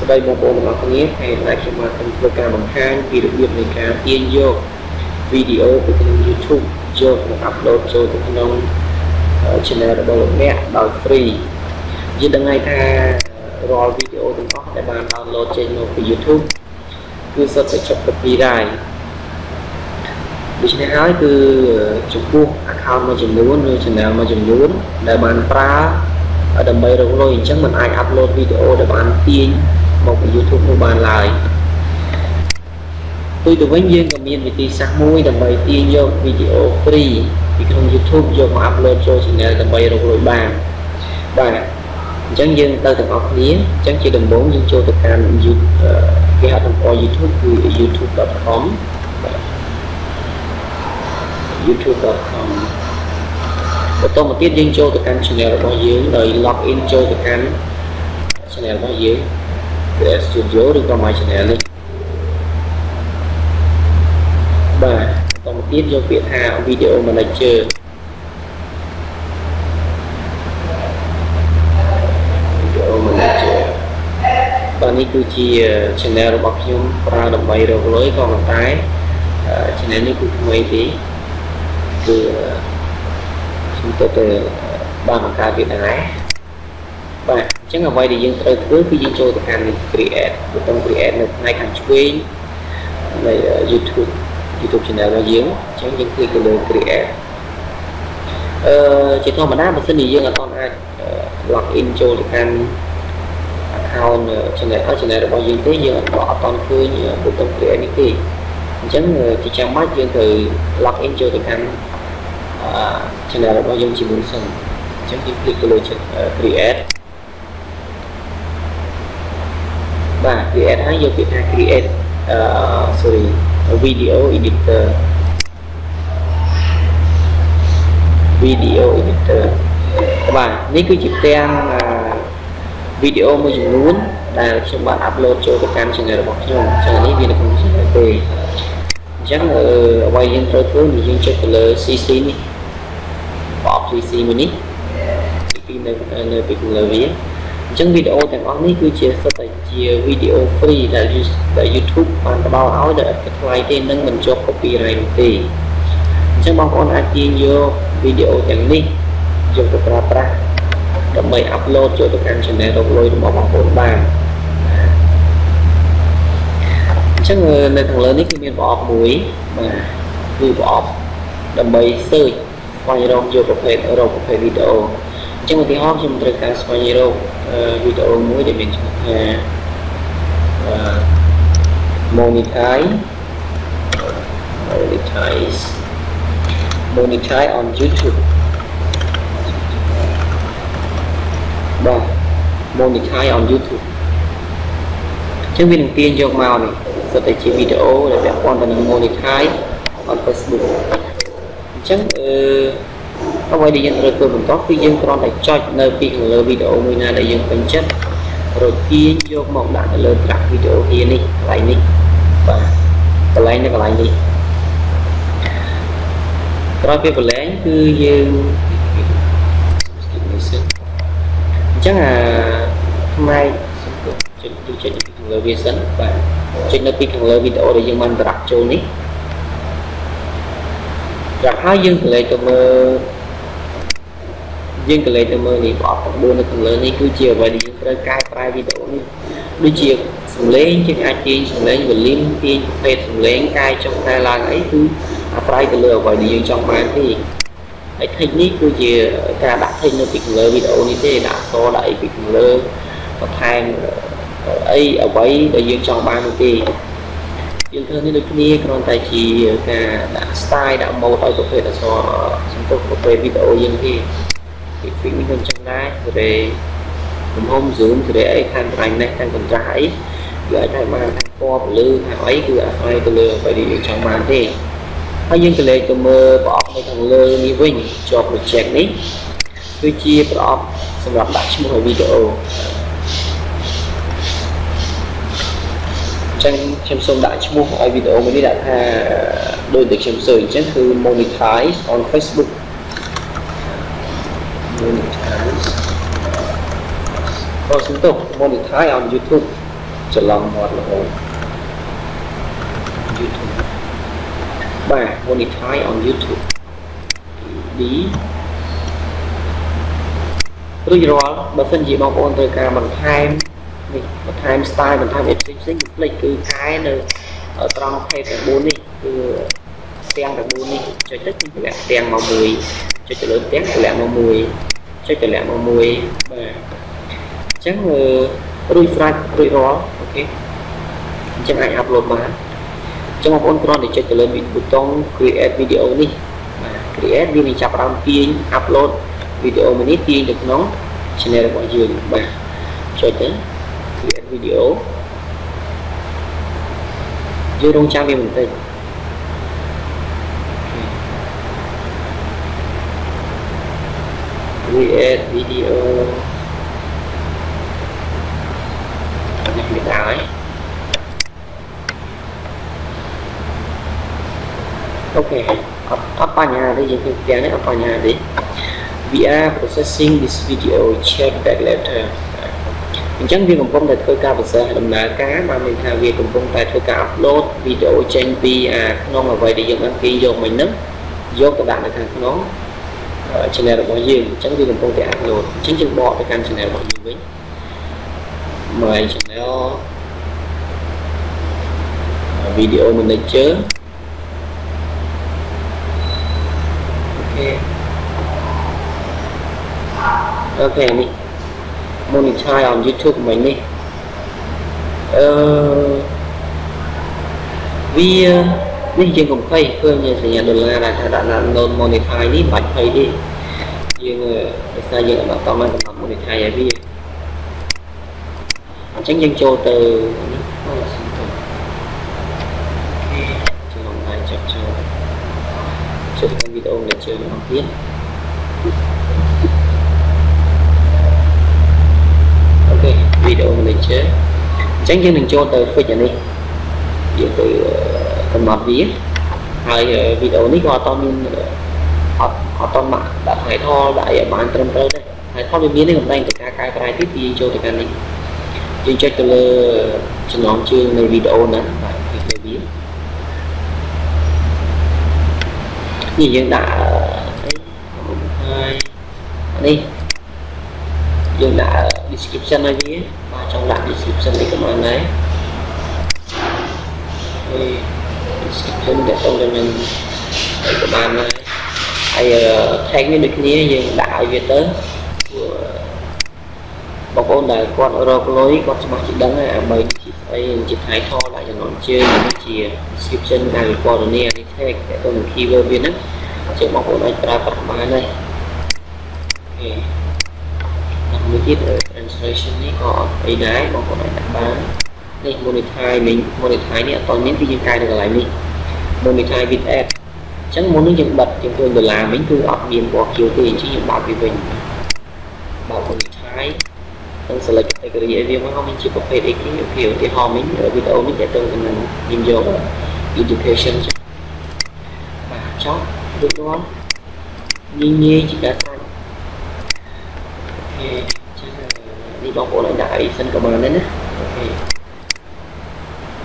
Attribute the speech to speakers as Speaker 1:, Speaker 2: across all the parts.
Speaker 1: ស្ដីបងប្អូនទាំងអស់គ្នាថ្ងៃនេះខ្ញុំមកធ្វើការបង្ហាញពីរបៀបនៃការទាញយកវីដេអូពីក្នុង YouTube យកមកអាប់ឡូតចូលទៅក្នុង channel របស់លោកអ្នកដោយ free យើងដឹងហើយថារាល់វីដេអូទាំងអស់ដែលបាន download ចេញមកពី YouTube គឺសុទ្ធតែជាប់ copyright ដូច្នេះហើយគឺចំពោះ account មួយចំនួនឬ channel មួយចំនួនដែលបានប្រើដើម្បីរកលុយអញ្ចឹងមិនអាច upload វីដេអូដែលបានទាញមកពី YouTube នោះបានឡើយផ្ទុយទៅវិញយើងក៏មានវិធីសាស្ត្រមួយដើម្បីទាញយកវីដេអូ free ពីក្នុង YouTube យកមក upload ចូល channel ដើម្បីរកលុយបានបាទអញ្ចឹងយើងទៅទាំងអស់គ្នាអញ្ចឹងជាដំបូងយើងចូលទៅកាន់ គេហៅទំព័រ YouTube គឺ youtube.com youtube.com បន្តមកទៀតយើងចូលទៅកាន់ channel របស់យើងដោយ log in ចូលទៅកាន់ channel របស់យើង PS Studio ឬក៏ My Channel នេះបាទបន្តមកទៀតយកពាក្យថា Video Manager បាទនេះគឺជា channel របស់ខ្ញុំប្រើដើម្បីរកលុយក៏ប៉ុន្តែ channel នេះគឺថ្មីទេគឺខ្ញុំទៅបានបង្កើតវាដែរបាទអញ្ចឹងអ្វីដែលយើងត្រូវធ្វើគឺយើងចូលទៅកាន់ create ប៊ូតុង create នៅផ្នែកខាងឆ្វេងនៃ YouTube channel របស់យើងអញ្ចឹងយើង click ទៅលើ create ជាធម្មតាបើសិនជាយើងអត់ទាន់អាច log in ចូលទៅកាន់ account channel របស់យើងទេយើងអត់ទាន់ឃើញប៊ូតុង create នេះទេអញ្ចឹងជាចាំបាច់យើងត្រូវ log in ចូលទៅកាន់ channel របស់យើងជាមុនសិនអញ្ចឹងយើង click ទៅលើ create បាទ create ហើយយកពាក្យថា create video editor បាទនេះគឺជាផ្ទាំងវីដេអូមួយចំនួនដែលខ្ញុំបាន upload ចូលទៅកាន់ channel របស់ខ្ញុំអញ្ចឹងនេះវានៅក្នុង channel ទេអញ្ចឹងអ្វីយើងត្រូវធ្វើគឺយើងចុចទៅលើ CC នេះបប CC មួយនេះពីនៅពីខាងលើវាអញ្ចឹងវីដេអូទាំងអស់នេះគឺជាសុទ្ធតែជាវីដេអូ free ដែល YouTube បានផ្ដល់ឲ្យដែលឥតគិតថ្លៃទេនិងមិនជាប់ copyright នោះទេអញ្ចឹងបងប្អូនអាចទាញយកវីដេអូទាំងនេះយកទៅប្រើប្រាស់ដើម្បី upload ចូលទៅកាន់ channel រកលុយរបស់បងប្អូនបានអញ្ចឹងនៅខាងលើនេះគឺមានប្រអប់មួយបាទគឺប្រអប់ដើម្បី search ស្វែងរកយកប្រភេទវីដេអូអញ្ចឹងឧទាហរណ៍ខ្ញុំត្រូវការស្វែងរកវីដេអូមួយដែលមានឈ្មោះថា monetize on YouTube បាទ monetize on YouTube អញ្ចឹងវានឹងទាញយកមកនេះសុទ្ធតែជាវីដេអូដែលពាក់ព័ន្ធទៅនឹង monetize on Facebook អញ្ចឹងអ្វីដែលយើងត្រូវធ្វើបន្តគឺយើងគ្រាន់តែចុចនៅពីខាងលើវីដេអូមួយណាដែលយើងពេញចិត្តរត់ទាញយកមកដាក់នៅលើ track វីដេអូkiaនេះកន្លែងនេះបាទកន្លែងនេះក្រោយពីកន្លែងគឺយើងអញ្ចឹងផ្នែកចុចពីខាងលើវាសិនបាទចុចនៅពីខាងលើវីដេអូដែលយើងបានត្រាក់ចូលនេះត្រាក់ហើយយើងកន្លែងទៅមើលនេះប្រអប់9នៅខាងលើនេះគឺជាអ្វីដែលយើងត្រូវកែប្រែវីដេអូនេះដូចជាសំឡេងយើងអាចទាញសំឡេង volume ទាញប្រភេទសំឡេងកែចុះកែឡើងអីគឺអាស្រ័យទៅលើអ្វីដែលយើងចង់បានទេហើយ text នេះគឺជាការដាក់ text នៅពីខាងលើវីដេអូនេះទេដាក់អក្សរដាក់អីពីខាងលើបន្ថែមអីអ្វីដែលយើងចង់បាននោះទេយើងធ្វើនេះដូចគ្នាគ្រាន់តែជាការដាក់ style ដាក់ mode ឲ្យប្រភេទអក្សរសំទុះប្រភេទវីដេអូយើងទេពីនេះមិនចឹងដែរគឺទំហំ zoom គឺអីខាង brightness ខាង contrast អីគឺអាចឲ្យបានខាងពណ៌ពលឺខាងអីគឺអាស្រ័យទៅលើអ្វីដែលយើងចង់បានទេហើយយើងក៏លេខទៅមើលប្រអប់នៅខាងលើនេះវិញជាប់ project នេះគឺជាប្រអប់សម្រាប់ដាក់ឈ្មោះឲ្យវីដេអូចឹងខ្ញុំសូមដាក់ឈ្មោះឲ្យវីដេអូមួយនេះដាក់ថាដូចតែខ្ញុំសើចអញ្ចឹងគឺ monetize on Facebook monetize on YouTube ច្រឡំមាត់រហូត YouTube បាទ monetize on YouTube D រួចរាល់បើសិនជាបងប្អូនត្រូវការបន្ថែមនេះបន្ថែម style បន្ថែម ផ្សេងៗកុំភ្លេចគឺកែនៅត្រង់ page ទាំង4នេះគឺទាំង9នេះចុចទៅគឺតម្លាក់ទាំងមកមួយចុចទៅលើទាំងតម្លាក់មកមួយចុចតម្លាក់មកមួយបាទអញ្ចឹងរួចស្រេចរួចរាល់អូខេអញ្ចឹងអាច upload បានអញ្ចឹងបងប្អូនគ្រាន់តែចុចទៅលើប៊ូតុង create video នេះបាទ create វានឹងចាប់ផ្ដើមទាញ upload video មួយនេះទាញទៅក្នុង channel របស់យើងបាទចុចទៅ create video យើងរងចាំវាបន្តិចcreate video នេះវាដល់ហើយអូខេអត់បញ្ហាទេយើងធ្វើទាំងនេះអត់បញ្ហាទេ we are processing this video check back later អញ្ចឹងវាកំពុងតែធ្វើការ process ដំណើរការបានន័យថាវាកំពុងតែធ្វើការ upload video ចេញពីក្នុងអ្វីដែលយើងបានគេយកមកហ្នឹងយកទៅដាក់នៅខាងក្នុង channel របស់យើងអញ្ចឹងវាកំពុងតែ upload អញ្ចឹងយើងបកទៅកាន់ channel របស់យើងវិញ my channel video manager អូខេនេះ monetize on YouTube មិញនេះវានេះយើងកុំភ័យឃើញសញ្ញាដុល្លារដែលថាដាក់ download monetize នេះបាច់ភ័យទេយើងដោយសារយើងអត់តមកកំណត់ monetize ឲ្យវាអញ្ចឹងយើងចូលទៅនេះអូសុំទៅអូខេចូលonline ចុចចូលក្នុងវីដេអូដែលជើងអស់ទៀតអូខេវីដេអូ manager អញ្ចឹងយើងនឹងចូលទៅ fix អានេះយើងទៅកំណត់វាហើយវីដេអូនេះក៏អត់មានអត់មកដាក់ title ដាក់ឲ្យបានត្រឹមត្រូវដែរ title វាមាននេះកំដែងទៅការកែប្រែទៀតយើងចូលទៅកាន់នេះយើងចុចទៅលើចំណងជើងនៃវីដេអូហ្នឹងបាទគឺវានេះយើងដាក់ហើយនេះយើងដាក់ description ឲ្យវាបាទចង់ដាក់ description នេះក៏បានដែរ description ដែលទៅនឹងក៏បានដែរហើយ tag នេះដូចគ្នាយើងដាក់ឲ្យវាទៅបងប្អូនដែលគាត់រកលុយគាត់ច្បាស់ជាដឹងហើយដើម្បីជាស្អីជា title ដាក់ចំណងជើងនេះជា description ដែលព័ត៌មាននេះ tag ដែលទៅនឹង keyword វាហ្នឹងជាបងប្អូនអាចប្រើប្រាស់បានហើយអូខេមួយទៀត translation នេះក៏អត់អីដែរបងប្អូនអាចដាក់បាននេះ monetize នេះ monetize នេះអត់តមានគឺយើងកែនៅកន្លែងនេះ monetize with ad អញ្ចឹងមុននេះយើងបិទយើងធ្វើដុល្លារវិញគឺអត់មានពណ៌ខៀវទេអញ្ចឹងយើងបើកវាវិញបើក monetize នឹង select category ឲ្យវាមកមានជាប្រភេទអីគេអូខេឧទាហរណ៍មិញវីដេអូនេះតើទៅនឹងយើងយក education បាទចុះដូចនោះងាយជាការស្រាច់អូខេចឹងនេះបងប្អូនឲ្យដាក់អីសិនក៏បានដែរណាអូខេ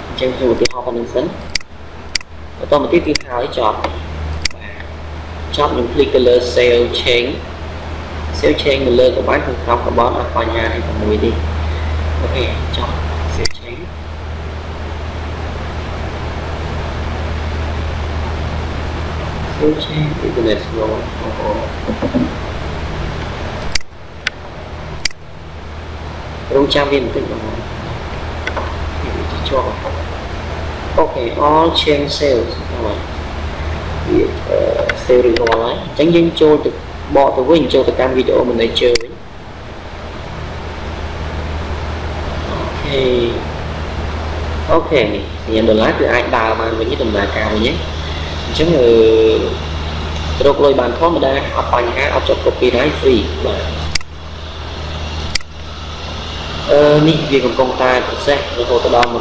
Speaker 1: អញ្ចឹងចូលឧទាហរណ៍ប៉ុណ្្នឹងសិនបន្តមកទៀតគឺហើយចប់បាទចប់ខ្ញុំคลิกទៅលើ save change នៅលើក៏បានក្នុងក្រោមក៏បានអត់បញ្ហាអីជាមួយទេអូខេចប់ save change internet slow បងប្អូនរងចាំវាបន្តិចបងប្អូនវាជាប់អូខេ all change sales ហើយវា sale រួចរាល់ហើយអញ្ចឹងយើងចូលទៅបកទៅវិញចូលទៅកាន់ video manager វិញអូខេនេះ$ដុល្លារគឺអាចដើរបានវិញដំណើរការវិញហ្នឹងអញ្ចឹងរកលុយបានធម្មតាអត់បញ្ហាអត់ជាប់ copyright free បាទនេះវាកំពុងតែ process រហូតដល់ 100%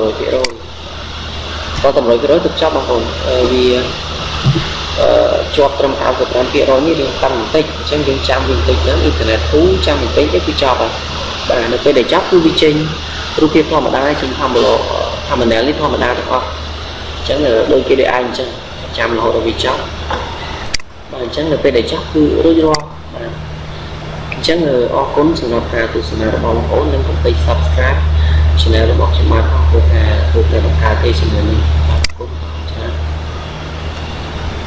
Speaker 1: ដល់ 100% ទៅចប់បងប្អូនវាជាប់ត្រឹម 95% នេះយើងតាំងបន្តិចអញ្ចឹងយើងចាំវាបន្តិចហ្នឹង internet ទូចាំបន្តិចទៅគឺចប់ហើយបាទនៅពេលដែលចប់គឺវាចេញ រូបភាពធម្មតាជាងធម្មតានេះធម្មតាទាំងអស់អញ្ចឹងដូចគេដូចឯងអញ្ចឹងចាំរហូតដល់វាចប់បាទអញ្ចឹងនៅពេលដែលចប់គឺរួចរាល់បាទអញ្ចឹងអរគុណសម្រាប់ការទស្សនារបស់បងប្អូននិងកុំភ្លេច Subscribe Channel របស់ខ្ញុំបាទព្រោះថាបង្កើតទេជាមួយនេះ